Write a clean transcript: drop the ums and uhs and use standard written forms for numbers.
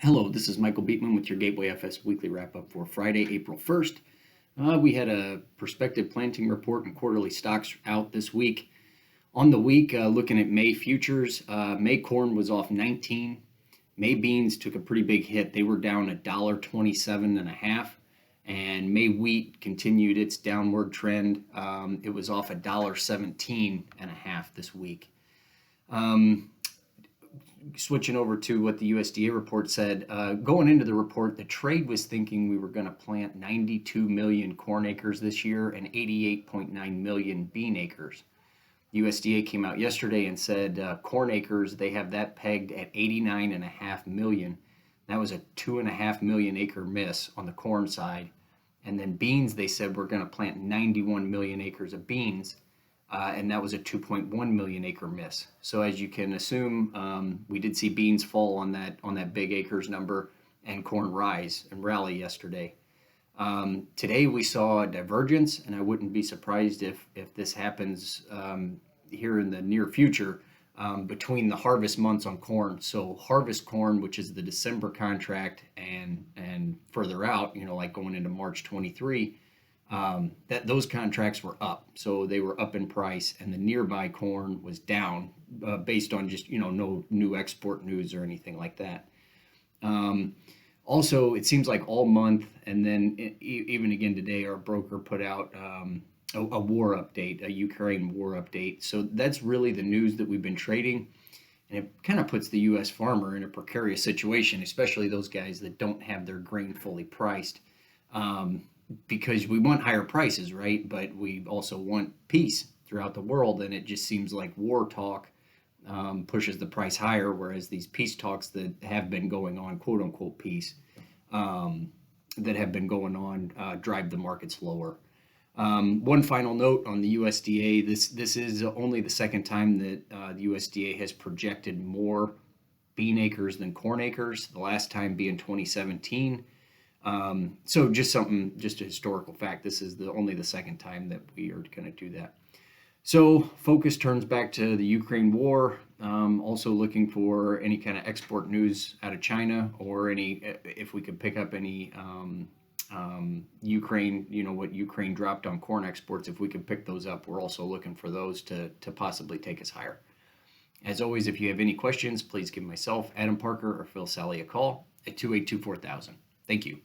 Hello, this is Michael Beatman with your Gateway FS Weekly Wrap-Up for Friday, April 1st. We had a prospective planting report and quarterly stocks out this week. On the week, looking at May futures, May corn was off 19. May beans took a pretty big hit. They were down $1.27 and a half. And May wheat continued its downward trend. It was off $1.17 and a half this week. Switching over to what the USDA report said, going into the report, the trade was thinking we were going to plant 92 million corn acres this year and 88.9 million bean acres. USDA came out yesterday and said corn acres, they have that pegged at 89.5 million. That was a 2.5 million acre miss on the corn side. And then beans, they said we're going to plant 91 million acres of beans. And that was a 2.1 million acre miss. So as you can assume, we did see beans fall on that big acres number and corn rise and rally yesterday. Today we saw a divergence, and I wouldn't be surprised if this happens here in the near future between the harvest months on corn. So harvest corn, which is the December contract, and further out, like going into March 23. That those contracts were up, so they were up in price, and the nearby corn was down based on just no new export news or anything like that. Also, it seems like all month, and then even again today, our broker put out a war update, a Ukraine war update. So that's really the news that we've been trading, and it kind of puts the U.S. farmer in a precarious situation, especially those guys that don't have their grain fully priced. Because we want higher prices, right? But we also want peace throughout the world, and it just seems like war talk pushes the price higher, whereas these peace talks that have been going on, quote unquote peace, that have been going on, drive the markets lower. One final note on the USDA: this is only the second time that the USDA has projected more bean acres than corn acres. The last time being 2017. So just a historical fact. This is only the second time that we are going to do that. So focus turns back to the Ukraine war. Also looking for any kind of export news out of China, or if we could pick up any Ukraine, what Ukraine dropped on corn exports. If we could pick those up, we're also looking for those to possibly take us higher. As always, if you have any questions, please give myself, Adam Parker, or Phil Sally a call at 282-4000. Thank you.